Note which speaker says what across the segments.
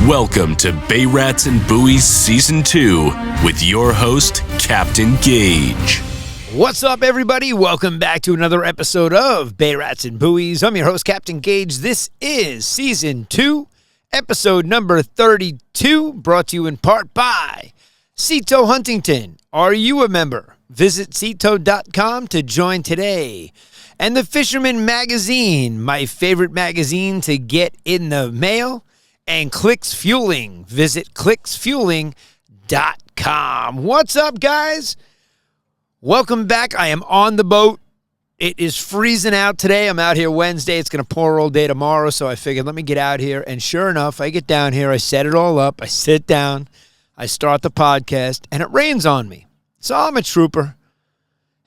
Speaker 1: Welcome to Bay Rats Buoys Season 2 with your host, Captain Gaige.
Speaker 2: What's up, everybody? Welcome back to another episode of Bay Rats Buoys. I'm your host, Captain Gaige. This is Season 2, episode number 32, brought to you in part by Cito Huntington. Are you a member? Visit Cito.com to join today. And the Fisherman Magazine, my favorite magazine to get in the mail. And Clicks Fueling. Visit clicksfueling.com. What's up, guys? Welcome back. I am on the boat. It is freezing out today. I'm out here Wednesday. It's going to pour all day tomorrow, so I figured let me get out here. And sure enough, I get down here. I set it all up. I sit down. I start the podcast, and it rains on me. So I'm a trooper.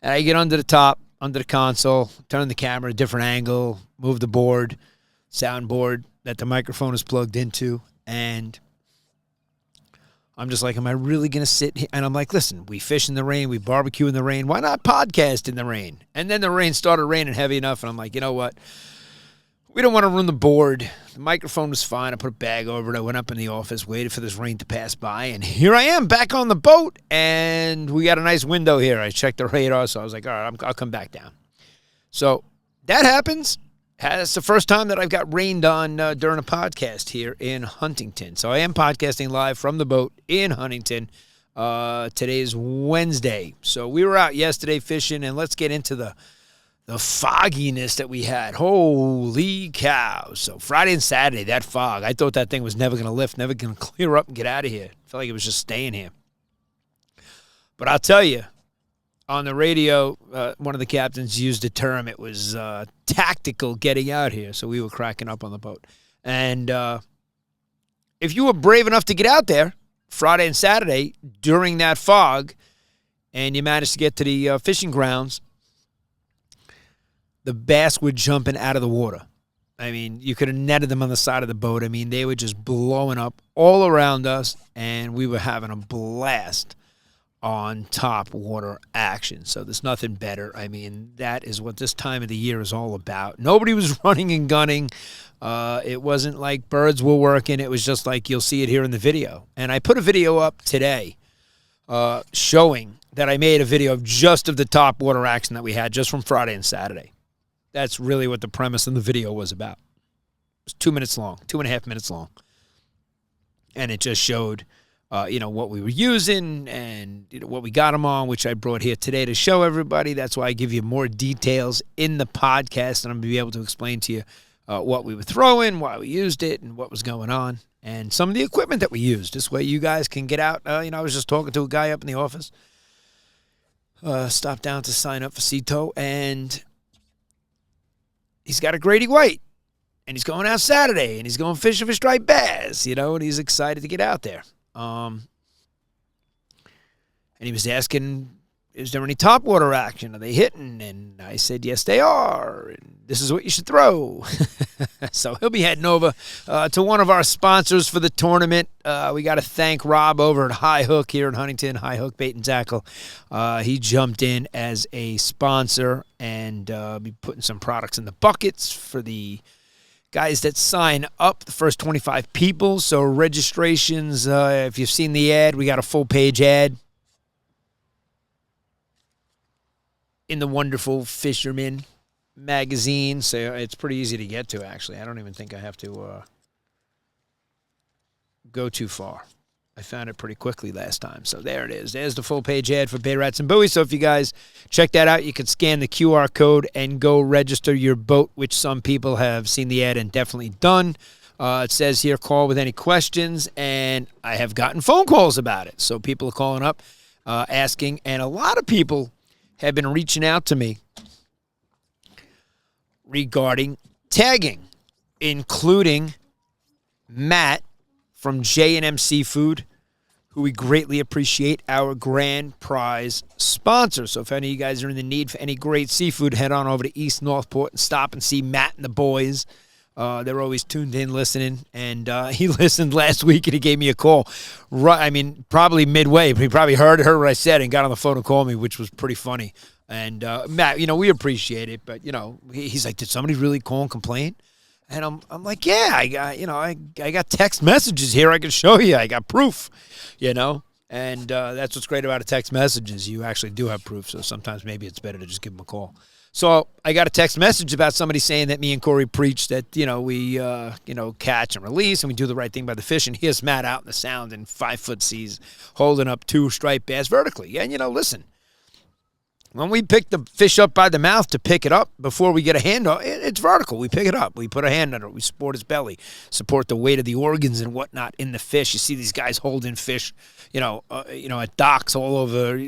Speaker 2: And I get under the top, under the console, turn the camera a different angle, move the board, soundboard that the microphone is plugged into, and I'm just like, am I really going to sit here? And I'm like, listen, we fish in the rain, we barbecue in the rain, why not podcast in the rain? And then the rain started raining heavy enough, and I'm like, you know what? We don't want to ruin the board. The microphone was fine. I put a bag over it. I went up in the office, waited for this rain to pass by, and here I am back on the boat, and we got a nice window here. I checked the radar, so I was like, all right, I'll come back down. So that happens. It's the first time that I've got rained on during a podcast here in Huntington. So I am podcasting live from the boat in Huntington. Today's Wednesday. So we were out yesterday fishing, and let's get into the fogginess that we had. Holy cow. So Friday and Saturday, that fog, I thought that thing was never going to lift, never going to clear up and get out of here. I felt like it was just staying here. But I'll tell you, on the radio, one of the captains used a term. It was tactical getting out here, so we were cracking up on the boat. And if you were brave enough to get out there Friday and Saturday during that fog, and you managed to get to the fishing grounds, the bass were jumping out of the water. I mean, you could have netted them on the side of the boat. I mean, they were just blowing up all around us, and we were having a blast on top water action. So there's nothing better. I mean, that is what this time of the year is all about. Nobody was running and gunning. It wasn't like birds were working. It was just like you'll see it here in the video. And I put a video up today showing that I made a video of just of the top water action that we had just from Friday and Saturday. That's really what the premise of the video was about. It was 2 minutes long, 2.5 minutes long. And it just showed what we were using and what we got them on, which I brought here today to show everybody. That's why I give you more details in the podcast, and I'm going to be able to explain to you what we were throwing, why we used it, and what was going on, and some of the equipment that we used. This way you guys can get out. I was just talking to a guy up in the office, stopped down to sign up for Cito, and he's got a Grady White, and he's going out Saturday, and he's going fishing for striped bass, and he's excited to get out there. And he was asking, is there any topwater action? Are they hitting? And I said, yes, they are. And this is what you should throw. So he'll be heading over to one of our sponsors for the tournament. We got to thank Rob over at High Hook here in Huntington, High Hook Bait and Tackle. He jumped in as a sponsor and be putting some products in the buckets for the guys that sign up, the first 25 people. So registrations, if you've seen the ad, we got a full-page ad in the wonderful Fisherman Magazine. So it's pretty easy to get to, actually. I don't even think I have to go too far. I found it pretty quickly last time. So there it is. There's the full-page ad for Bay Rats Buoys. So if you guys check that out, you can scan the QR code and go register your boat, which some people have seen the ad and definitely done. It says here, call with any questions, and I have gotten phone calls about it. So people are calling up, asking, and a lot of people have been reaching out to me regarding tagging, including Matt from J&M Seafood, who we greatly appreciate, our grand prize sponsor. So if any of you guys are in the need for any great seafood, head on over to East Northport and stop and see Matt and the boys. They're always tuned in listening, and he listened last week and he gave me a call. Probably midway. He probably heard what I said and got on the phone and called me, which was pretty funny. And Matt, we appreciate it, but he's like, did somebody really call and complain? And I'm like, yeah, I got text messages here. I can show you. I got proof, And that's what's great about a text message is you actually do have proof. So sometimes maybe it's better to just give them a call. So I got a text message about somebody saying that me and Corey preach that, we, catch and release and we do the right thing by the fish. And here's Matt out in the sound in 5-foot seas holding up 2 striped bass vertically. And, listen, when we pick the fish up by the mouth to pick it up before we get a hand on it, it's vertical. We pick it up. We put a hand under it. We support its belly, support the weight of the organs and whatnot in the fish. You see these guys holding fish, at docks all over,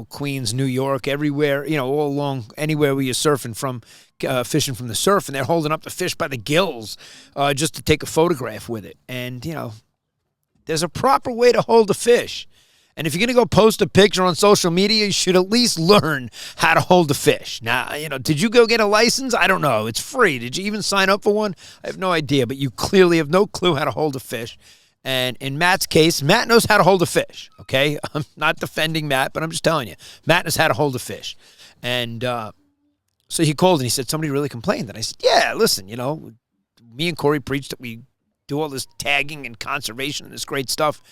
Speaker 2: Queens, New York, everywhere, all along anywhere where you're surfing from, fishing from the surf, and they're holding up the fish by the gills just to take a photograph with it. And, there's a proper way to hold a fish. And if you're going to go post a picture on social media, you should at least learn how to hold a fish. Now, did you go get a license? I don't know. It's free. Did you even sign up for one? I have no idea, but you clearly have no clue how to hold a fish. And in Matt's case, Matt knows how to hold a fish, okay? I'm not defending Matt, but I'm just telling you. Matt knows how to hold a fish. And so he called and he said, somebody really complained. And I said, yeah, listen, me and Corey preached that we do all this tagging and conservation and this great stuff.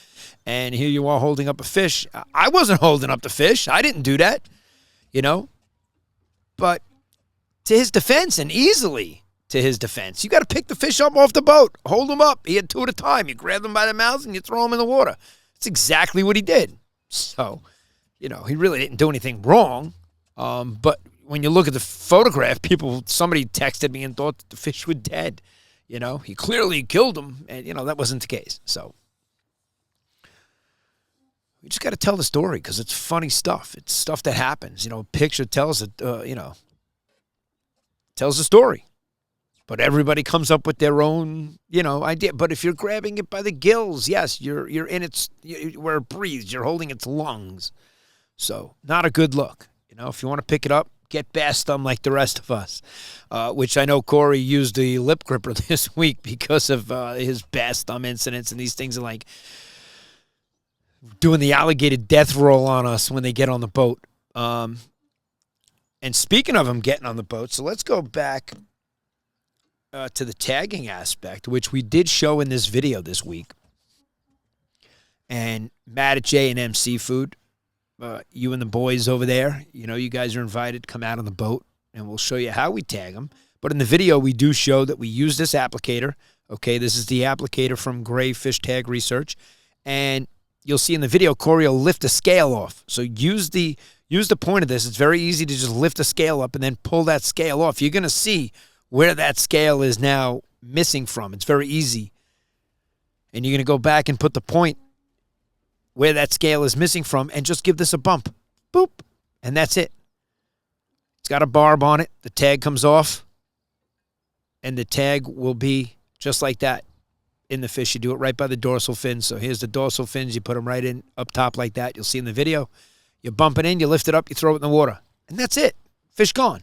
Speaker 2: And here you are holding up a fish. I wasn't holding up the fish. I didn't do that, But to his defense, and easily to his defense, you got to pick the fish up off the boat. Hold them up. He had 2 at a time. You grab them by the mouths and you throw them in the water. That's exactly what he did. So, he really didn't do anything wrong. But when you look at the photograph, somebody texted me and thought that the fish were dead. He clearly killed him, and, that wasn't the case. So we just got to tell the story because it's funny stuff. It's stuff that happens. A picture tells it, tells the story. But everybody comes up with their own, idea. But if you're grabbing it by the gills, yes, you're in where it breathes. You're holding its lungs. So not a good look. If you want to pick it up, get bass thumb like the rest of us, which I know Corey used the lip gripper this week because of his bass thumb incidents, and these things are like doing the alligator death roll on us when they get on the boat. And speaking of them getting on the boat, so let's go back to the tagging aspect, which we did show in this video this week. And Matt at J&M Seafood, you and the boys over there, you guys are invited to come out on the boat, and we'll show you how we tag them. But in the video, we do show that we use this applicator. Okay, this is the applicator from Gray Fish Tag Research. And you'll see in the video, Corey will lift a scale off. So use the point of this. It's very easy to just lift a scale up and then pull that scale off. You're going to see where that scale is now missing from. It's very easy. And you're going to go back and put the point where that scale is missing from and just give this a bump. Boop. And that's it. It's got a barb on it. The tag comes off. And the tag will be just like that in the fish. You do it right by the dorsal fins. So here's the dorsal fins. You put them right in up top like that. You'll see in the video. You bump it in. You lift it up. You throw it in the water. And that's it. Fish gone.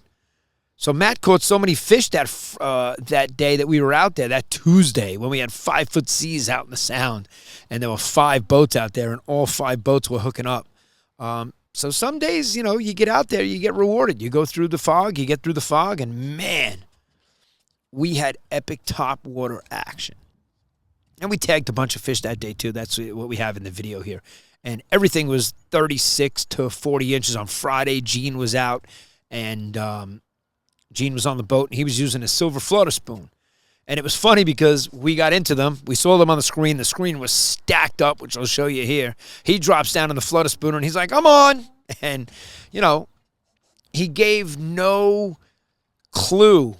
Speaker 2: So Matt caught so many fish that day that we were out there, that Tuesday, when we had 5-foot seas out in the Sound, and there were 5 boats out there, and all 5 boats were hooking up. So some days, you get out there, you get rewarded. You go through the fog, you get through the fog, and man, we had epic top water action. And we tagged a bunch of fish that day, too. That's what we have in the video here. And everything was 36 to 40 inches on Friday. Gene was out, and Gene was on the boat, and he was using a silver floater spoon. And it was funny because we got into them. We saw them on the screen. The screen was stacked up, which I'll show you here. He drops down on the floater spoon, and he's like, "Come on." And, he gave no clue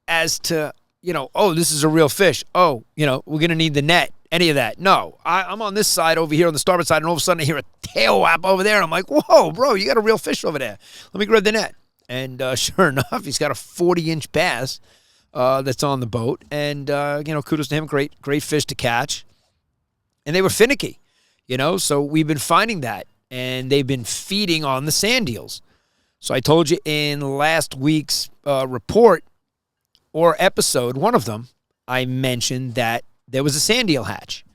Speaker 2: as to, oh, this is a real fish. Oh, we're going to need the net. Any of that. No. I'm on this side over here on the starboard side, and all of a sudden I hear a tail whap over there. And I'm like, whoa, bro, you got a real fish over there. Let me grab the net. And sure enough, he's got a 40-inch bass that's on the boat. And, kudos to him. Great fish to catch. And they were finicky, so we've been finding that. And they've been feeding on the sand eels. So I told you in last week's report or episode, one of them, I mentioned that there was a sand eel hatch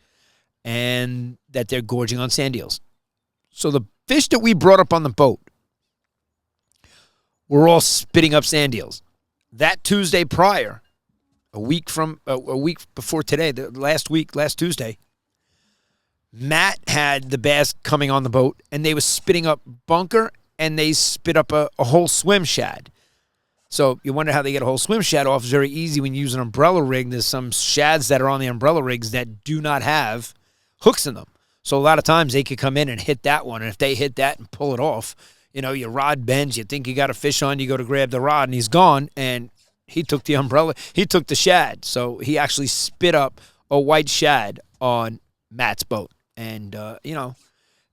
Speaker 2: and that they're gorging on sand eels. So the fish that we brought up on the boat were all spitting up sand eels. That Tuesday prior, a week before today, last Tuesday, Matt had the bass coming on the boat, and they were spitting up bunker, and they spit up a whole swim shad. So you wonder how they get a whole swim shad off. It's very easy when you use an umbrella rig. There's some shads that are on the umbrella rigs that do not have hooks in them. So a lot of times they could come in and hit that one. And if they hit that and pull it off, your rod bends, you think you got a fish on, you go to grab the rod, and he's gone. And he took the umbrella. He took the shad. So he actually spit up a white shad on Matt's boat. And,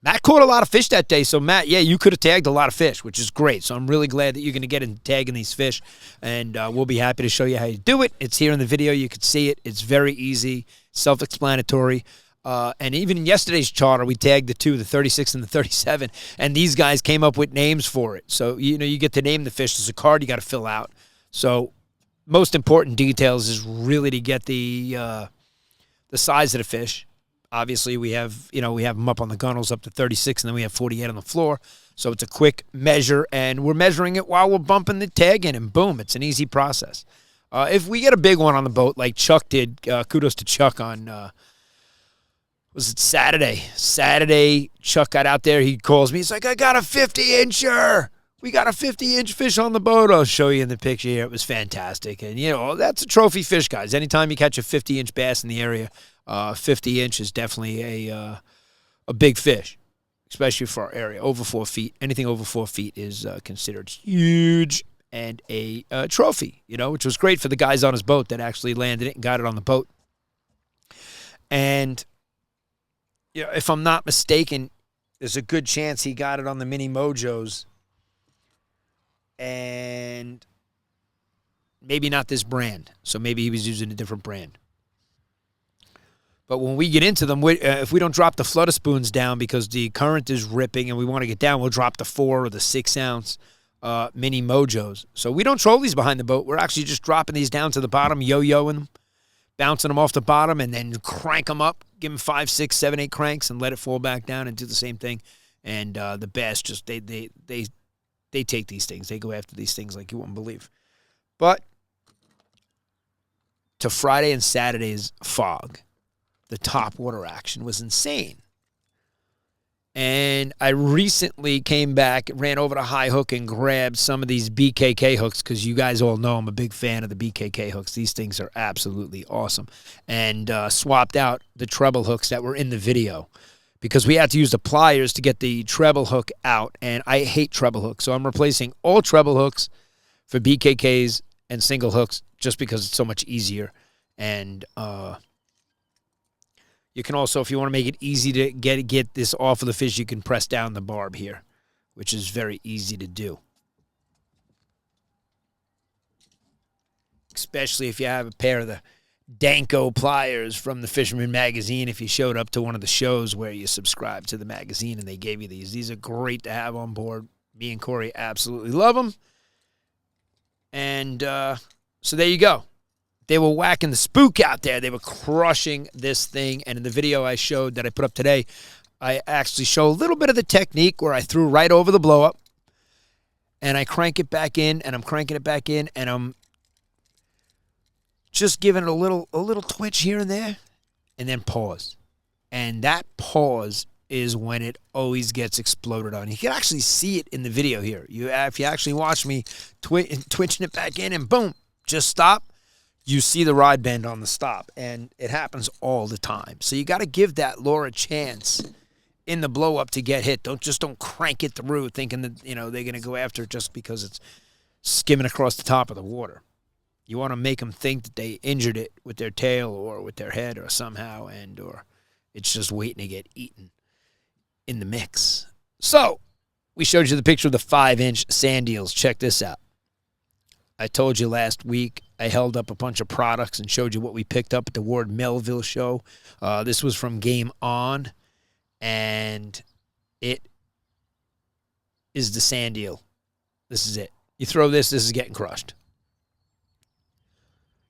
Speaker 2: Matt caught a lot of fish that day. So, Matt, yeah, you could have tagged a lot of fish, which is great. So I'm really glad that you're going to get in tagging these fish. And we'll be happy to show you how you do it. It's here in the video. You can see it. It's very easy, self-explanatory. And even in yesterday's charter, we tagged the 36 and the 37. And these guys came up with names for it. So, you get to name the fish. There's a card you got to fill out. So most important details is really to get the size of the fish. Obviously, we have them up on the gunnels up to 36, and then we have 48 on the floor. So it's a quick measure, and we're measuring it while we're bumping the tag in, and boom, it's an easy process. If we get a big one on the boat, like Chuck did, kudos to Chuck on, was it Saturday? Saturday, Chuck got out there. He calls me. He's like, I got a 50-incher. We got a 50-inch fish on the boat. I'll show you in the picture here. It was fantastic. And, that's a trophy fish, guys. Anytime you catch a 50-inch bass in the area, 50 inch is definitely a big fish, especially for our area. Over 4 feet. Anything over 4 feet is considered huge and a trophy, which was great for the guys on his boat that actually landed it and got it on the boat. And, if I'm not mistaken, there's a good chance he got it on the Mini Mojos. And maybe not this brand. So maybe he was using a different brand. But when we get into them, if we don't drop the flutter spoons down because the current is ripping and we want to get down, we'll drop the 4 or the 6-ounce Mini Mojos. So we don't troll these behind the boat. We're actually just dropping these down to the bottom, yo-yoing them, bouncing them off the bottom, and then crank them up, give them 5, 6, 7, 8 cranks, and let it fall back down and do the same thing. And the bass just, they take these things. They go after these things like you wouldn't believe. But to Friday and Saturday's fog, the topwater action was insane. And I recently came back, ran over to High Hook and grabbed some of these BKK hooks because you guys all know I'm a big fan of the BKK hooks. These things are absolutely awesome. And swapped out the treble hooks that were in the video because we had to use the pliers to get the treble hook out. And I hate treble hooks. So I'm replacing all treble hooks for BKKs and single hooks just because it's so much easier. And you can also, if you want to make it easy to get this off of the fish, you can press down the barb here, which is very easy to do. Especially if you have a pair of the Danko pliers from the Fisherman magazine. If you showed up to one of the shows where you subscribe to the magazine and they gave you these. These are great to have on board. Me and Corey absolutely love them. And so there you go. They were whacking the spook out there. They were crushing this thing. And in the video I showed that I put up today, I actually show a little bit of the technique where I threw right over the blow up. And I crank it back in, and I'm cranking it back in, and I'm just giving it a little twitch here and there, and then pause. And that pause is when it always gets exploded on. You can actually see it in the video here. If you actually watch me twitching it back in and boom, just stop, you see the rod bend on the stop. And it happens all the time. So you got to give that lure a chance in the blow up to get hit. Don't crank it through thinking that, they're going to go after it just because it's skimming across the top of the water. You want to make them think that they injured it with their tail or with their head or somehow, or it's just waiting to get eaten in the mix. So we showed you the picture of the 5-inch sand eels. Check this out. I told you last week I held up a bunch of products and showed you what we picked up at the Ward Melville show. This was from Game On, and it is the sand eel. This is it. You throw this is getting crushed.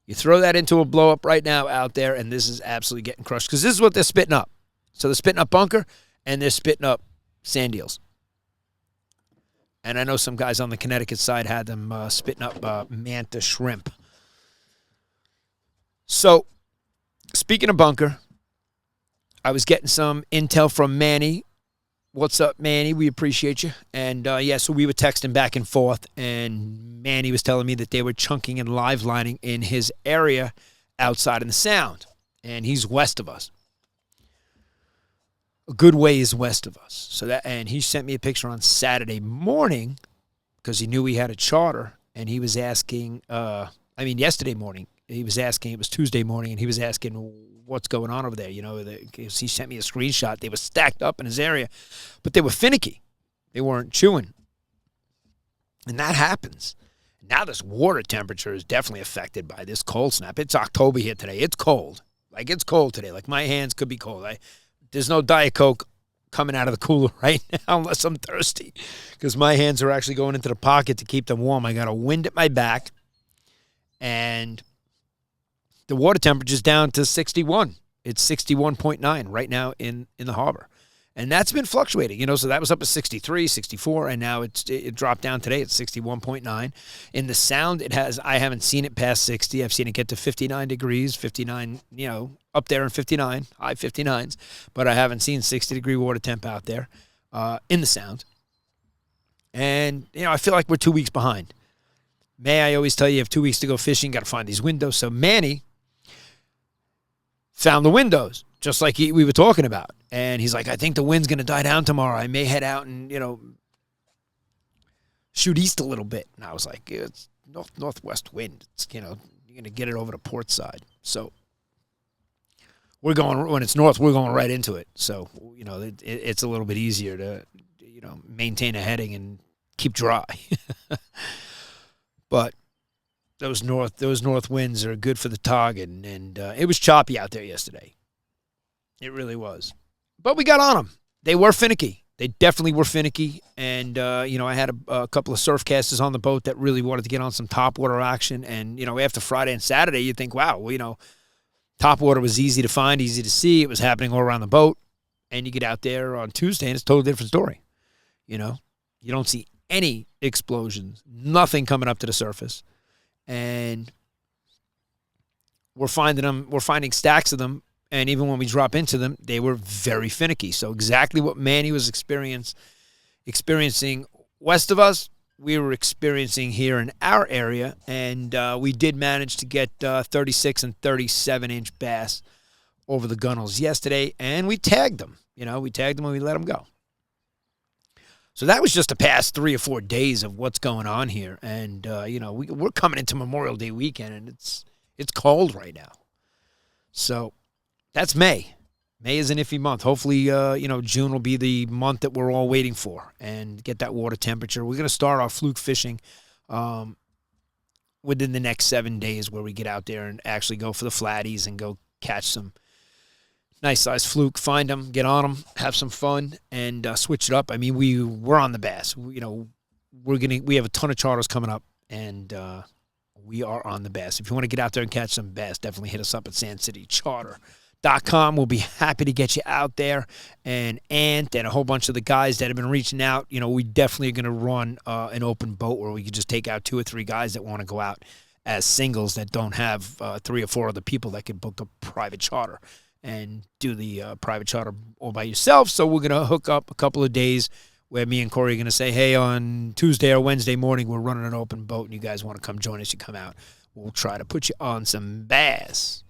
Speaker 2: You throw that into a blow-up right now out there, and this is absolutely getting crushed because this is what they're spitting up. So they're spitting up bunker, and they're spitting up sand eels. And I know some guys on the Connecticut side had them spitting up manta shrimp. So, speaking of bunker, I was getting some intel from Manny. What's up, Manny? We appreciate you. And, so we were texting back and forth, and Manny was telling me that they were chunking and live lining in his area outside in the Sound. And he's west of us. A good ways west of us. And he sent me a picture on Saturday morning because he knew we had a charter, and he was asking, yesterday morning, he was asking, it was Tuesday morning, and he was asking what's going on over there. He sent me a screenshot. They were stacked up in his area, but they were finicky. They weren't chewing. And that happens. Now this water temperature is definitely affected by this cold snap. It's October here today. It's cold. It's cold today. My hands could be cold. There's no Diet Coke coming out of the cooler right now unless I'm thirsty because my hands are actually going into the pocket to keep them warm. I got a wind at my back, and the water temperature is down to 61. It's 61.9 right now in the harbor. And that's been fluctuating, so that was up at 63, 64, and now it dropped down today at 61.9. In the Sound, I haven't seen it past 60. I've seen it get to 59 degrees, 59, up there in 59, high 59s, but I haven't seen 60-degree water temp out there in the Sound. And, I feel like we're 2 weeks behind. I always tell you have 2 weeks to go fishing, got to find these windows. So Manny found the windows, just like we were talking about. And he's like, I think the wind's going to die down tomorrow. I may head out and, shoot east a little bit. And I was like, it's northwest wind. It's, you're going to get it over to port side. So we're going, when it's north, we're going right into it. So, it's a little bit easier to, maintain a heading and keep dry. But those north winds are good for the toggen, and it was choppy out there yesterday. It really was. But we got on them. They were finicky. They definitely were finicky. And, I had a couple of surf casters on the boat that really wanted to get on some topwater action. And, after Friday and Saturday, you think, wow, topwater was easy to find, easy to see. It was happening all around the boat. And you get out there on Tuesday, and it's a totally different story. You don't see any explosions, nothing coming up to the surface. And we're finding stacks of them. And even when we drop into them, they were very finicky. So exactly what Manny was experiencing west of us, we were experiencing here in our area. And we did manage to get 36 and 37-inch bass over the gunnels yesterday. And we tagged them. We tagged them and we let them go. So that was just the past 3 or 4 days of what's going on here. And, we're coming into Memorial Day weekend, and it's cold right now. So that's May. May is an iffy month. Hopefully, June will be the month that we're all waiting for and get that water temperature. We're going to start our fluke fishing within the next 7 days where we get out there and actually go for the flatties and go catch some nice size fluke, find them, get on them, have some fun, and switch it up. I mean, we're on the bass. We have a ton of charters coming up, and we are on the bass. If you want to get out there and catch some bass, definitely hit us up at SandCityCharter.com. We'll be happy to get you out there. And Ant and a whole bunch of the guys that have been reaching out, we definitely are going to run an open boat where we can just take out 2 or 3 guys that want to go out as singles that don't have 3 or 4 other people that can book a private charter and do the private charter all by yourself. So we're going to hook up a couple of days where me and Corey are going to say, hey, on Tuesday or Wednesday morning, we're running an open boat, and you guys want to come join us, you come out. We'll try to put you on some bass.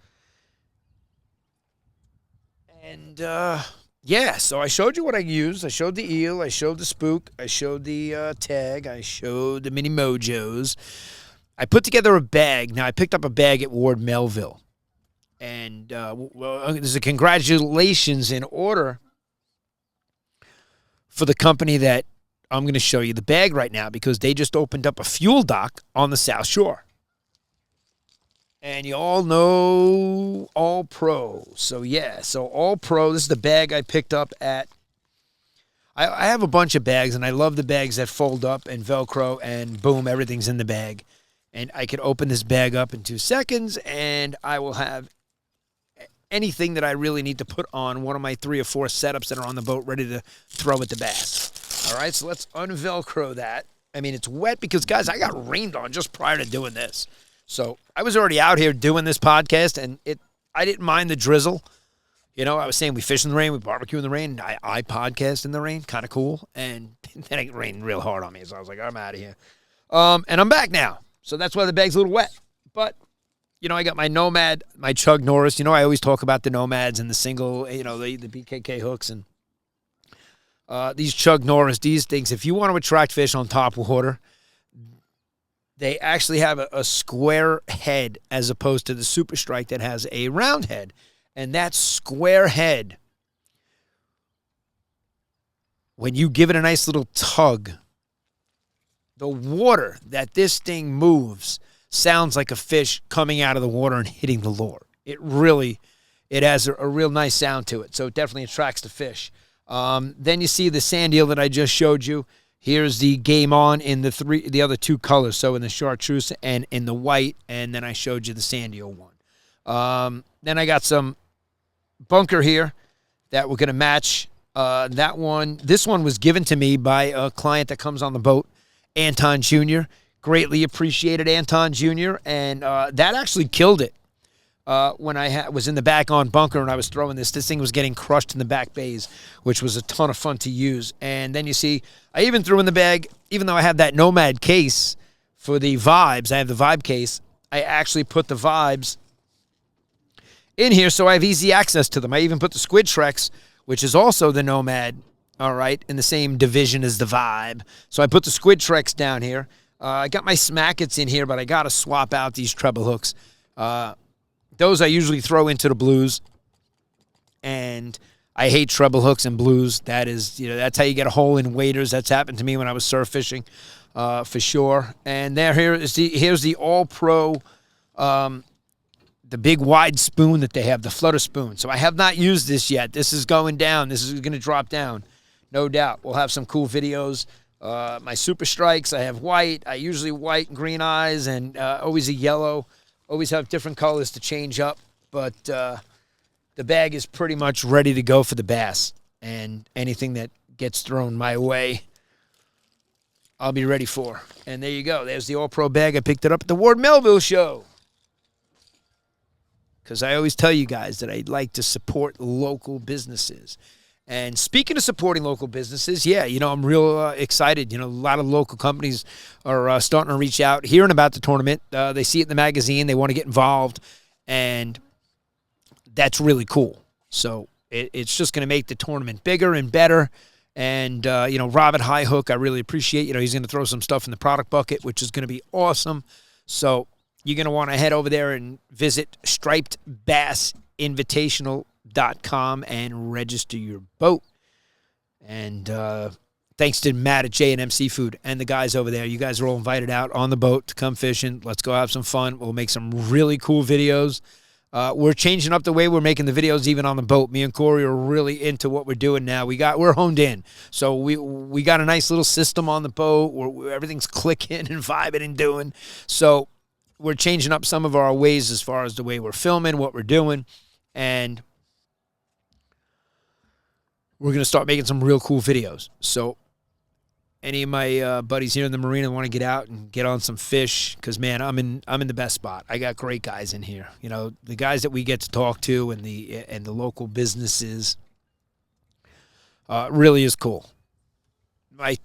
Speaker 2: And, so I showed you what I used. I showed the eel. I showed the spook. I showed the tag. I showed the mini mojos. I put together a bag. Now, I picked up a bag at Ward Melville. And there's a congratulations in order for the company that I'm going to show you the bag right now because they just opened up a fuel dock on the South Shore. And you all know All Pro. So All Pro, this is the bag I picked up at. I have a bunch of bags, and I love the bags that fold up and Velcro, and boom, everything's in the bag. And I can open this bag up in 2 seconds, and I will have anything that I really need to put on one of my 3 or 4 setups that are on the boat ready to throw at the bass. All right, so let's unvelcro that. I mean, it's wet because, guys, I got rained on just prior to doing this. So I was already out here doing this podcast, and I didn't mind the drizzle. You know, I was saying we fish in the rain, we barbecue in the rain, I podcast in the rain, kind of cool. And then it rained real hard on me, so I was like, I'm out of here. And I'm back now, so that's why the bag's a little wet. But, you know, I got my Nomad, my Chug Norris. You know, I always talk about the Nomads and the single, you know, the BKK hooks. And these Chug Norris, these things, if you want to attract fish on top water, they actually have a square head as opposed to the Super Strike that has a round head. And that square head, when you give it a nice little tug, the water that this thing moves sounds like a fish coming out of the water and hitting the lure. It has a real nice sound to it, so it definitely attracts the fish. Then you see the sand eel that I just showed you. Here's the Game On in the other two colors, so in the chartreuse and in the white, and then I showed you the sand eel one. Then I got some bunker here that we're going to match. That one, this one was given to me by a client that comes on the boat, Anton Jr. Greatly appreciated Anton Jr. And that actually killed it when I was in the back on bunker and I was throwing this. This thing was getting crushed in the back bays, which was a ton of fun to use. And then you see, I even threw in the bag, even though I have that Nomad case for the Vibes, I have the Vibe case, I actually put the Vibes in here so I have easy access to them. I even put the Squid Shreks, which is also the Nomad, all right, in the same division as the Vibe. So I put the Squid Shreks down here. I got my Smackets in here, but I got to swap out these treble hooks. Those I usually throw into the blues, and I hate treble hooks and blues. That is, you know, that's how you get a hole in waders. That's happened to me when I was surf fishing, for sure. And here's the All Pro, the big wide spoon that they have, the flutter spoon. So I have not used this yet. This is going down. This is going to drop down, no doubt. We'll have some cool videos. My Super Strikes, I have white. I usually white and green eyes and always a yellow. Always have different colors to change up. But the bag is pretty much ready to go for the bass. And anything that gets thrown my way, I'll be ready for. And there you go. There's the All Pro bag. I picked it up at the Ward Melville show. Because I always tell you guys that I'd like to support local businesses. And speaking of supporting local businesses, yeah, you know, I'm real excited. You know, a lot of local companies are starting to reach out, hearing about the tournament. They see it in the magazine. They want to get involved. And that's really cool. So it's just going to make the tournament bigger and better. And, you know, Rob at High Hook, I really appreciate. You know, he's going to throw some stuff in the product bucket, which is going to be awesome. So you're going to want to head over there and visit stripedbassinvitational.com and register your boat. And thanks to Matt at J&M Seafood and the guys over there. You guys are all invited out on the boat to come fishing. Let's go have some fun. We'll make some really cool videos. We're changing up the way we're making the videos even on the boat. Me and Corey are really into what we're doing now. We're honed in. So we got a nice little system on the boat where everything's clicking and vibing and doing. So we're changing up some of our ways as far as the way we're filming, what we're doing, and we're going to start making some real cool videos. So any of my buddies here in the marina want to get out and get on some fish, because, man, I'm in the best spot. I got great guys in here. You know, the guys that we get to talk to and the local businesses really is cool. My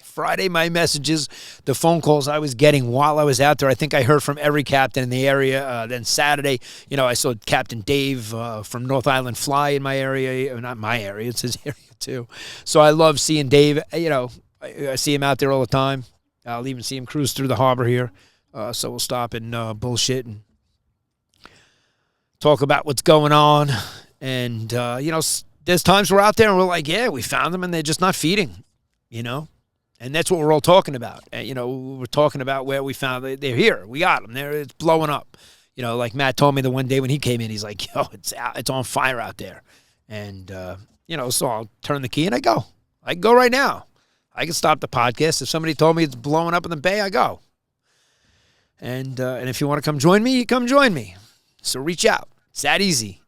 Speaker 2: Friday, my messages, the phone calls I was getting while I was out there, I think I heard from every captain in the area. Then Saturday, you know, I saw Captain Dave from North Island Fly in my area. Not my area, it's his area too. So I love seeing Dave. You know, I see him out there all the time. I'll even see him cruise through the harbor here. So we'll stop and bullshit and talk about what's going on. And, you know, there's times we're out there and we're like, yeah, we found them and they're just not feeding, you know. And that's what we're all talking about. You know, we're talking about where we found they're here. We got them. It's blowing up. You know, like Matt told me the one day when he came in, he's like, yo, it's on fire out there. And, you know, so I'll turn the key and I go. I can go right now. I can stop the podcast. If somebody told me it's blowing up in the bay, I go. And if you want to come join me, you come join me. So reach out. It's that easy.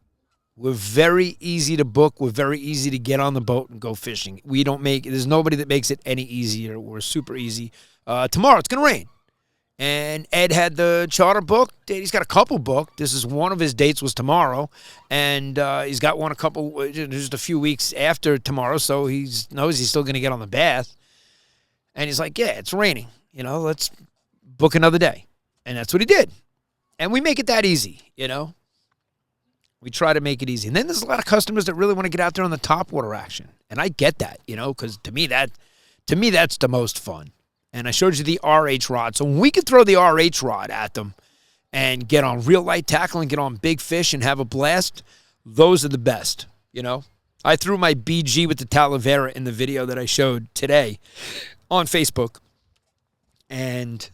Speaker 2: We're very easy to book. We're very easy to get on the boat and go fishing. There's nobody that makes it any easier. We're super easy. Tomorrow it's going to rain. And Ed had the charter booked. He's got a couple booked. This is one of his dates was tomorrow. And he's got one just a few weeks after tomorrow, so he knows he's still going to get on the bath. And he's like, yeah, it's raining. Let's book another day. And that's what he did. And we make it that easy, We try to make it easy. And then there's a lot of customers that really want to get out there on the topwater action. And I get that, because to me that's the most fun. And I showed you the RH rod. So when we could throw the RH rod at them and get on real light tackle and get on big fish and have a blast, those are the best, I threw my BG with the Talavera in the video that I showed today on Facebook. And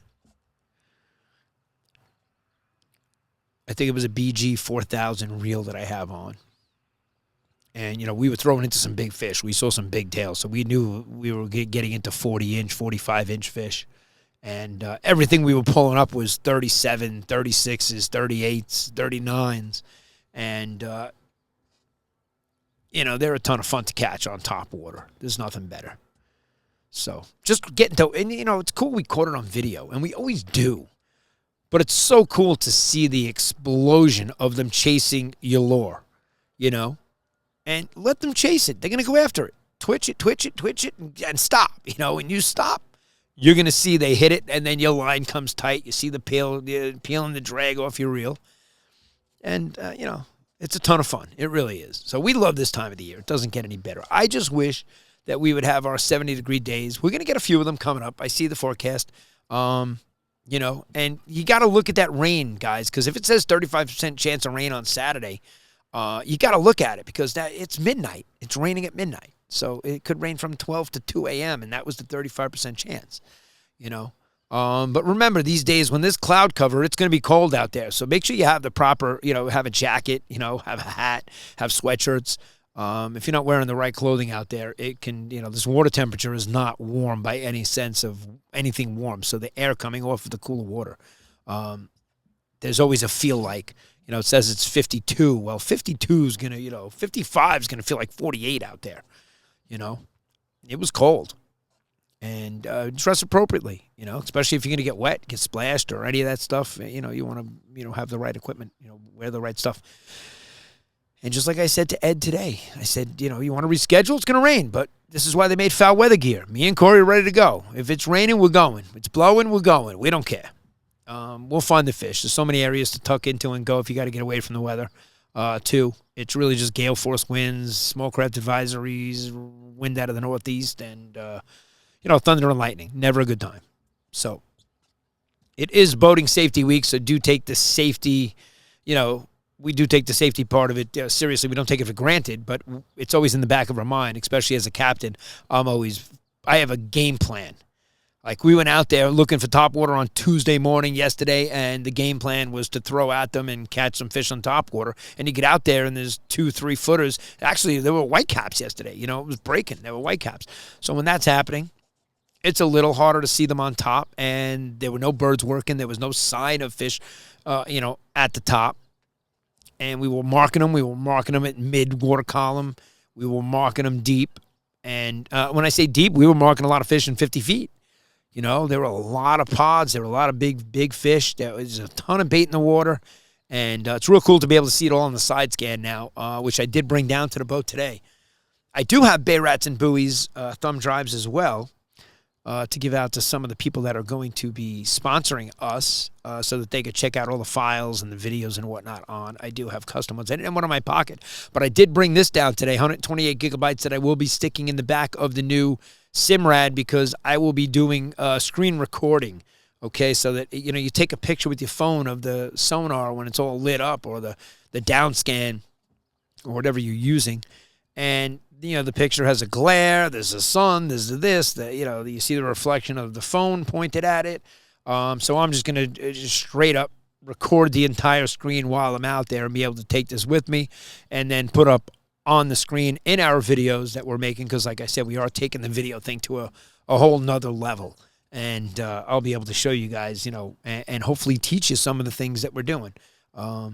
Speaker 2: I think it was a BG 4000 reel that I have on. And, we were throwing into some big fish. We saw some big tails, so we knew we were getting into 40-inch, 45-inch fish. And everything we were pulling up was 37, 36s, 38s, 39s. And, they're a ton of fun to catch on top water. There's nothing better. So just getting to, and, it's cool we caught it on video, and we always do. But it's so cool to see the explosion of them chasing your lure, And let them chase it. They're going to go after it. Twitch it, and stop. When you stop, you're going to see they hit it, and then your line comes tight. You see the peeling the drag off your reel. And, it's a ton of fun. It really is. So we love this time of the year. It doesn't get any better. I just wish that we would have our 70-degree days. We're going to get a few of them coming up. I see the forecast. And you got to look at that rain, guys, because if it says 35% chance of rain on Saturday, you got to look at it because it's midnight. It's raining at midnight. So it could rain from 12 to 2 a.m., and that was the 35% chance, But remember, these days, when there's cloud cover, it's going to be cold out there. So make sure you have the proper, have a jacket, have a hat, have sweatshirts. If you're not wearing the right clothing out there, it can, this water temperature is not warm by any sense of anything warm. So the air coming off of the cooler water, there's always a feel like, it says it's 52. Well, 52 is going to, 55 is going to feel like 48 out there. It was cold. And dress appropriately, especially if you're going to get wet, get splashed or any of that stuff. You want to, have the right equipment, wear the right stuff. And just like I said to Ed today, I said, you want to reschedule? It's going to rain, but this is why they made foul weather gear. Me and Corey are ready to go. If it's raining, we're going. If it's blowing, we're going. We don't care. We'll find the fish. There's so many areas to tuck into and go if you got to get away from the weather. Too, it's really just gale force winds, small craft advisories, wind out of the northeast, and, thunder and lightning. Never a good time. So it is boating safety week, so do take the safety, we do take the safety part of it seriously. We don't take it for granted, but it's always in the back of our mind, especially as a captain. I have a game plan. Like, we went out there looking for topwater on Tuesday morning yesterday, and the game plan was to throw at them and catch some fish on topwater. And you get out there, and there's 2-3 footers. Actually, there were whitecaps yesterday. It was breaking. There were whitecaps. So when that's happening, it's a little harder to see them on top, and there were no birds working. There was no sign of fish, at the top. And we were marking them. We were marking them at mid-water column. We were marking them deep. And when I say deep, we were marking a lot of fish in 50 feet. There were a lot of pods. There were a lot of big fish. There was a ton of bait in the water. And it's real cool to be able to see it all on the side scan now, which I did bring down to the boat today. I do have Bay Rats and Buoys thumb drives as well to give out to some of the people that are going to be sponsoring us so that they could check out all the files and the videos and whatnot on. I do have custom ones. I didn't have one in my pocket, but I did bring this down today, 128 gigabytes that I will be sticking in the back of the new Simrad because I will be doing screen recording, okay, so that, you take a picture with your phone of the sonar when it's all lit up or the down scan or whatever you're using, and, the picture has a glare, there's a sun, there's this, you see the reflection of the phone pointed at it, so I'm just going to just straight up record the entire screen while I'm out there and be able to take this with me and then put up on the screen in our videos that we're making, because like I said, we are taking the video thing to a whole nother level, and I'll be able to show you guys, and hopefully teach you some of the things that we're doing, because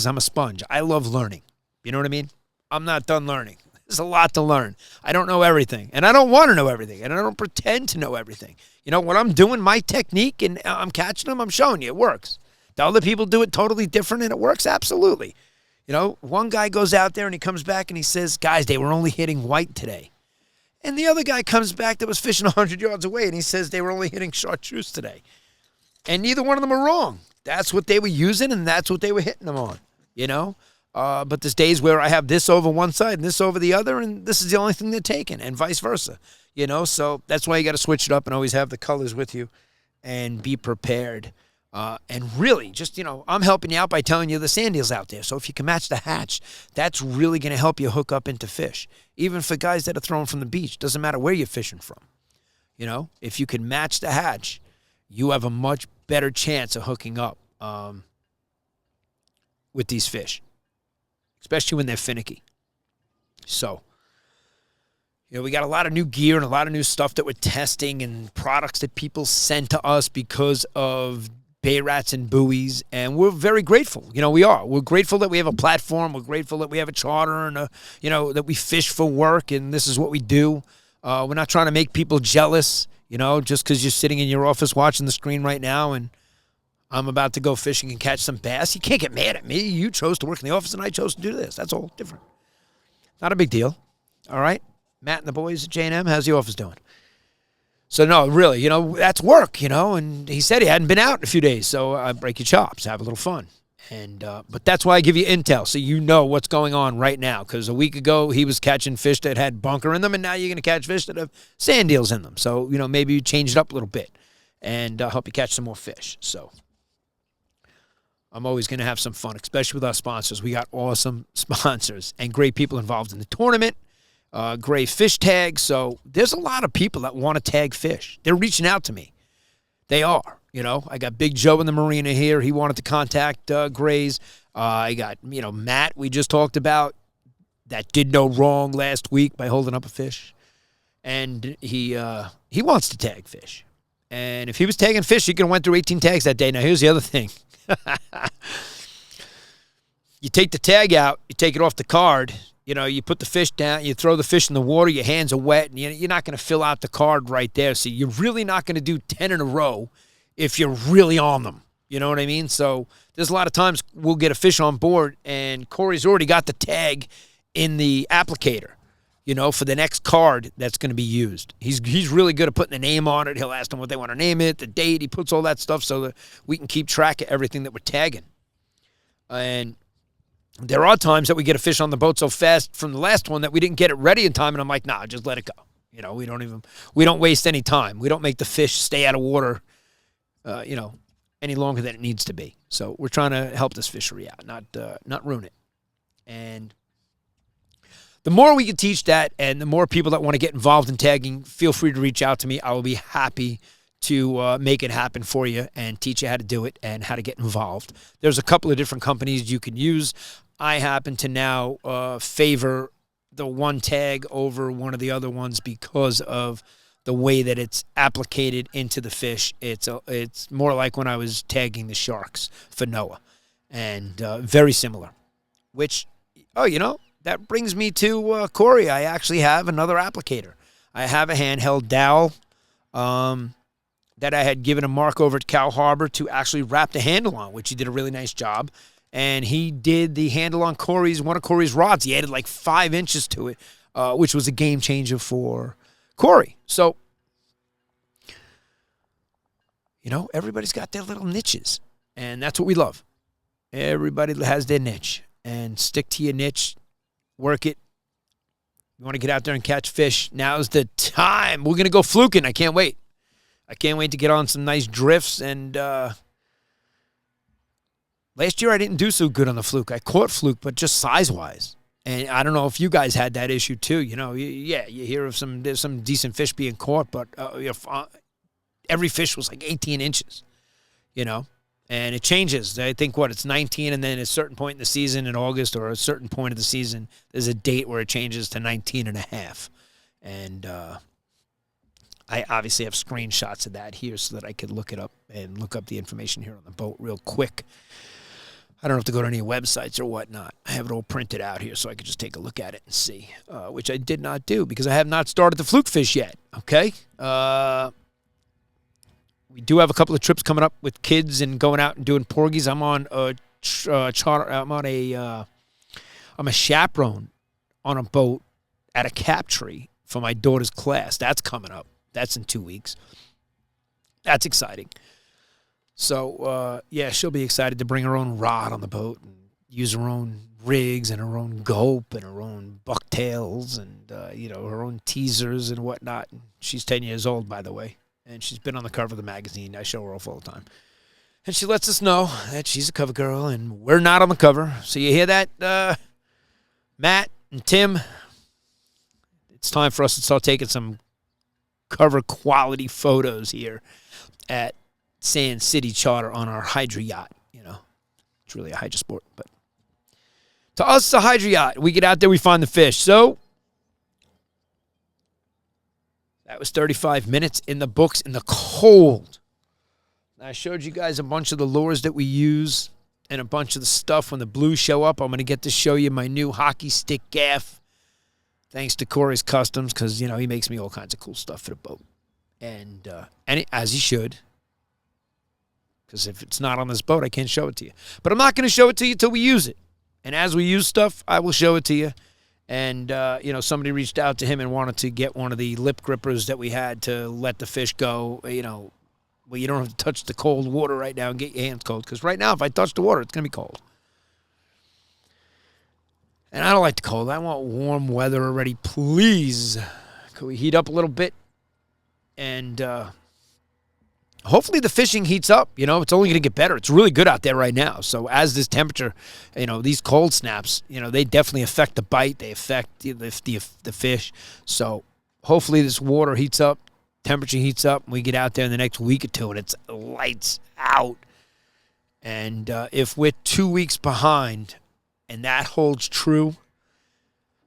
Speaker 2: I'm a sponge. I love learning. You know what I mean? I'm not done learning. There's a lot to learn. I don't know everything, and I don't want to know everything, and I don't pretend to know everything. You know, when I'm doing my technique and I'm catching them, I'm showing you it works. The other people do it totally different, and it works absolutely. You know, one guy goes out there and he comes back and he says, guys, they were only hitting white today. And the other guy comes back that was fishing 100 yards away and he says they were only hitting chartreuse today. And neither one of them are wrong. That's what they were using and that's what they were hitting them on, you know. But there's days where I have this over one side and this over the other, and this is the only thing they're taking, and vice versa, you know. So that's why you got to switch it up and always have the colors with you and be prepared. And really, just, you know, I'm helping you out by telling you the sand eels out there. So if you can match the hatch, that's really going to help you hook up into fish. Even for guys that are throwing from the beach, doesn't matter where you're fishing from. You know, if you can match the hatch, you have a much better chance of hooking up with these fish, especially when they're finicky. So, you know, we got a lot of new gear and a lot of new stuff that we're testing and products that people send to us because of Bay Rats and Buoys, and we're very grateful. You know, we are. We're grateful that we have a platform. We're grateful that we have a charter and, you know, that we fish for work, and this is what we do. We're not trying to make people jealous, you know, just because you're sitting in your office watching the screen right now and I'm about to go fishing and catch some bass. You can't get mad at me. You chose to work in the office, and I chose to do this. That's all different. Not a big deal. All right? Matt and the boys at J&M, how's the office doing? So, no, really, you know, that's work, you know, and he said he hadn't been out in a few days, so I break your chops, have a little fun. And but that's why I give you intel, so you know what's going on right now, because a week ago he was catching fish that had bunker in them, and now you're going to catch fish that have sand eels in them. So, you know, maybe you change it up a little bit and help you catch some more fish. So I'm always going to have some fun, especially with our sponsors. We got awesome sponsors and great people involved in the tournament. Great fish tags. So there's a lot of people that want to tag fish. They're reaching out to me. They are. You know, I got Big Joe in the marina here. He wanted to contact Grays. I got, you know, Matt we just talked about that did no wrong last week by holding up a fish. And he wants to tag fish. And if he was tagging fish, he could have went through 18 tags that day. Now, here's the other thing. You take the tag out, you take it off the card. You know, you put the fish down, you throw the fish in the water, your hands are wet, and you're not going to fill out the card right there. So you're really not going to do 10 in a row if you're really on them. You know what I mean? So there's a lot of times we'll get a fish on board, and Corey's already got the tag in the applicator, you know, for the next card that's going to be used. He's really good at putting the name on it. He'll ask them what they want to name it, the date. He puts all that stuff so that we can keep track of everything that we're tagging. And there are times that we get a fish on the boat so fast from the last one that we didn't get it ready in time, and I'm like, nah, just let it go. You know, we don't waste any time. We don't make the fish stay out of water, you know, any longer than it needs to be. So we're trying to help this fishery out, not ruin it. And the more we can teach that, and the more people that want to get involved in tagging, feel free to reach out to me. I will be happy to make it happen for you and teach you how to do it and how to get involved. There's a couple of different companies you can use. I happen to now favor the one tag over one of the other ones because of the way that it's applicated into the fish. It's more like when I was tagging the sharks for Noah, and very similar. Which, you know, that brings me to Corey. I actually have another applicator. I have a handheld dowel that I had given a Mark over at Cow Harbor to actually wrap the handle on, which he did a really nice job. And he did the handle on one of Corey's rods. He added like 5 inches to it, which was a game changer for Corey. So, you know, everybody's got their little niches, and that's what we love. Everybody has their niche, and stick to your niche, work it. You want to get out there and catch fish, now's the time. We're going to go fluking. I can't wait. I can't wait to get on some nice drifts, and last year I didn't do so good on the fluke. I caught fluke, but just size-wise. And I don't know if you guys had that issue too. You know, you hear of there's some decent fish being caught, but every fish was like 18 inches, you know. And it changes. I think, it's 19, and then at a certain point in the season in August or a certain point of the season, there's a date where it changes to 19 and a half. And I obviously have screenshots of that here so that I could look it up and look up the information here on the boat real quick. I don't have to go to any websites or whatnot. I have it all printed out here so I could just take a look at it and see, which I did not do because I have not started the fluke fish yet, okay? We do have a couple of trips coming up with kids and going out and doing porgies. I'm on a charter. I'm a chaperone on a boat at a cap tree for my daughter's class. That's coming up. That's in 2 weeks. That's exciting. So, yeah, she'll be excited to bring her own rod on the boat and use her own rigs and her own gulp and her own bucktails and, her own teasers and whatnot. She's 10 years old, by the way, and she's been on the cover of the magazine. I show her off all the time. And she lets us know that she's a cover girl and we're not on the cover. So you hear that, Matt and Tim? It's time for us to start taking some cover quality photos here at Sand City Charter on our Hydra yacht. It's really a Hydra sport, but to us, it's a Hydra yacht. We get out there, we find the fish. So that was 35 minutes in the books in the cold. I showed you guys a bunch of the lures that we use and a bunch of the stuff when the blues show up. I'm going to get to show you my new hockey stick gaff. Thanks to Corey's Customs, because, he makes me all kinds of cool stuff for the boat. And as he should. Because if it's not on this boat, I can't show it to you. But I'm not going to show it to you until we use it. And as we use stuff, I will show it to you. And, somebody reached out to him and wanted to get one of the lip grippers that we had to let the fish go. Well, you don't have to touch the cold water right now and get your hands cold. Because right now, if I touch the water, it's going to be cold. And I don't like the cold. I want warm weather already. Please. Could we heat up a little bit? And hopefully the fishing heats up. It's only going to get better. It's really good out there right now. So as this temperature, these cold snaps, they definitely affect the bite. They affect the fish. So hopefully this water heats up, temperature heats up, and we get out there in the next week or two, and it's lights out. And if we're 2 weeks behind, and that holds true,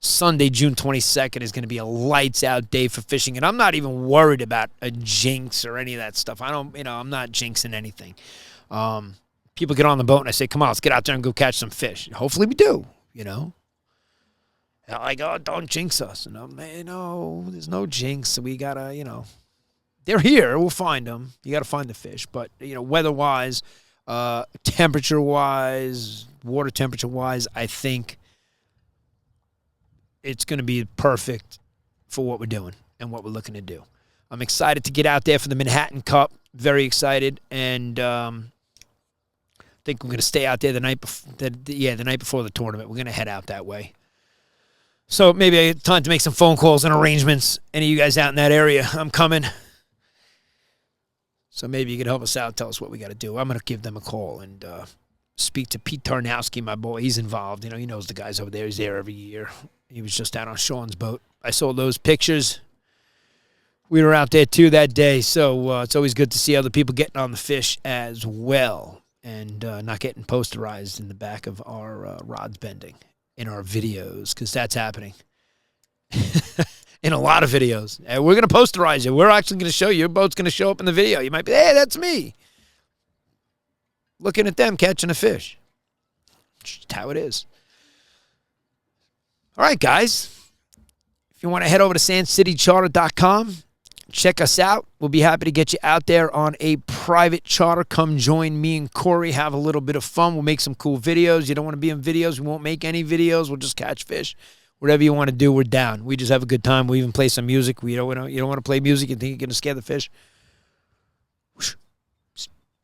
Speaker 2: Sunday, June 22nd is going to be a lights-out day for fishing. And I'm not even worried about a jinx or any of that stuff. I'm not jinxing anything. People get on the boat and I say, come on, let's get out there and go catch some fish. Hopefully we do, And they're like, oh, don't jinx us. And I'm like, no, there's no jinx. We got to, they're here. We'll find them. You got to find the fish. But, weather-wise, temperature-wise, water temperature-wise, I think it's going to be perfect for what we're doing and what we're looking to do. I'm excited to get out there for the Manhattan Cup. Very excited. And I think we're going to stay out there the night before the tournament. We're going to head out that way. So maybe time to make some phone calls and arrangements. Any of you guys out in that area, I'm coming. So maybe you can help us out, tell us what we got to do. I'm going to give them a call and speak to Pete Tarnowski, my boy. He's involved. He knows the guys over there. He's there every year. He was just out on Sean's boat. I saw those pictures. We were out there, too, that day. So it's always good to see other people getting on the fish as well and not getting posterized in the back of our rods bending in our videos, because that's happening. In a lot of videos. And we're going to posterize you. We're actually going to show you. Your boat's going to show up in the video. You might be, hey, that's me. Looking at them catching a fish. Just how it is. All right, guys. If you want to head over to sandcitycharter.com, check us out. We'll be happy to get you out there on a private charter. Come join me and Corey. Have a little bit of fun. We'll make some cool videos. You don't want to be in videos, we won't make any videos. We'll just catch fish. Whatever you want to do, we're down. We just have a good time. We even play some music. You don't want to play music and think you're going to scare the fish.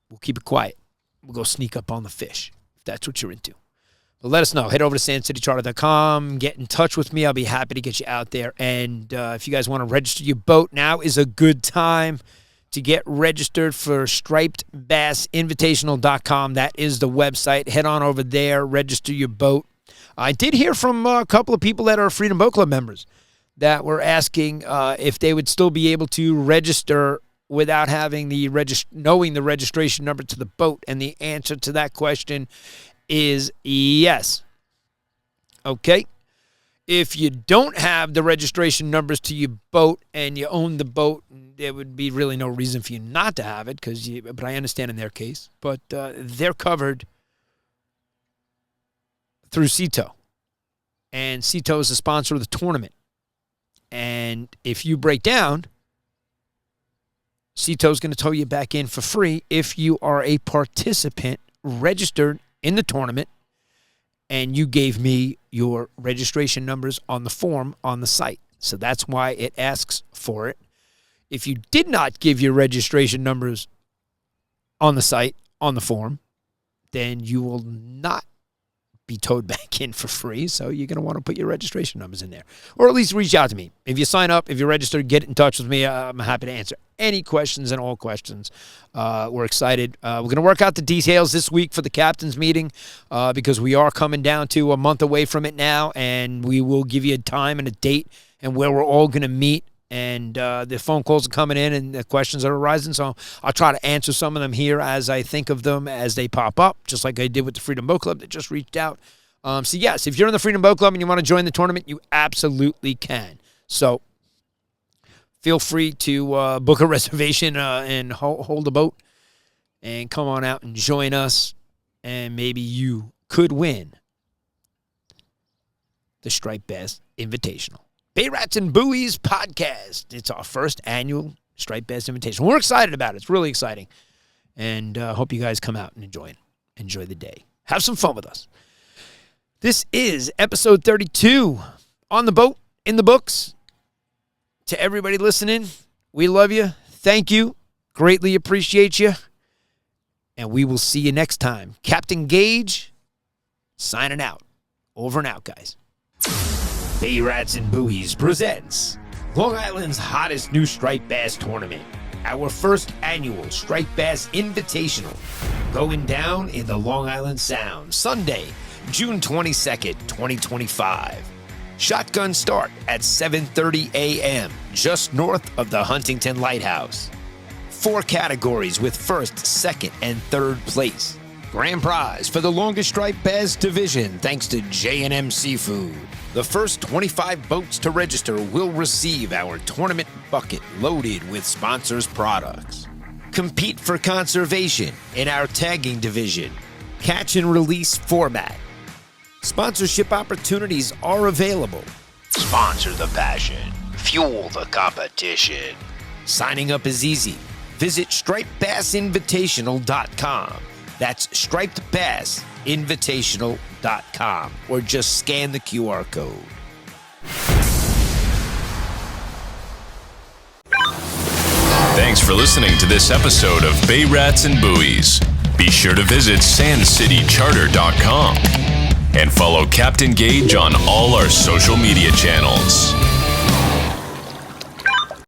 Speaker 2: We'll keep it quiet. We'll go sneak up on the fish, if that's what you're into. But let us know. Head over to sandcitycharter.com. Get in touch with me. I'll be happy to get you out there. And if you guys want to register your boat, now is a good time to get registered for stripedbassinvitational.com. That is the website. Head on over there. Register your boat. I did hear from a couple of people that are Freedom Boat Club members that were asking if they would still be able to register without having knowing the registration number to the boat. And the answer to that question is yes. Okay? If you don't have the registration numbers to your boat and you own the boat, there would be really no reason for you not to have it, but I understand in their case. But they're covered through Cito. And Cito is a sponsor of the tournament. And if you break down, Cito is going to tow you back in for free if you are a participant registered in the tournament and you gave me your registration numbers on the form on the site. So that's why it asks for it. If you did not give your registration numbers on the site, on the form, then you will not be towed back in for free. So you're going to want to put your registration numbers in there. Or at least reach out to me. If you sign up, if you're registered, get in touch with me. I'm happy to answer any questions and all questions. We're excited. We're going to work out the details this week for the captain's meeting because we are coming down to a month away from it now, and we will give you a time and a date and where we're all going to meet. And the phone calls are coming in and the questions are arising, so I'll try to answer some of them here as I think of them as they pop up, just like I did with the Freedom Boat Club that just reached out. So, yes, if you're in the Freedom Boat Club and you want to join the tournament, you absolutely can. So feel free to book a reservation and hold a boat and come on out and join us, and maybe you could win the Striped Bass Invitational. Bay Rats and Buoys podcast. It's our first annual Striped Bass Invitation. We're excited about it. It's really exciting. And hope you guys come out and enjoy the day. Have some fun with us. This is episode 32 on the boat, in the books. To everybody listening, we love you. Thank you. Greatly appreciate you. And we will see you next time. Captain Gaige, signing out. Over and out, guys. Bay Rats and Buoys presents Long Island's hottest new striped bass tournament. Our first annual Striped Bass Invitational. Going down in the Long Island Sound. Sunday, June 22nd, 2025. Shotgun start at 7:30 a.m. just north of the Huntington Lighthouse. 4 categories with first, second, and third place. Grand prize for the longest striped bass division thanks to J&M Seafood. The first 25 boats to register will receive our tournament bucket loaded with sponsors' products. Compete for conservation in our tagging division. Catch and release format. Sponsorship opportunities are available. Sponsor the passion. Fuel the competition. Signing up is easy. Visit stripedbassinvitational.com. That's stripedbassinvitational.com, or just scan the QR code.
Speaker 1: Thanks for listening to this episode of Bay Rats and Buoys. Be sure to visit sandcitycharter.com and follow Captain Gaige on all our social media channels.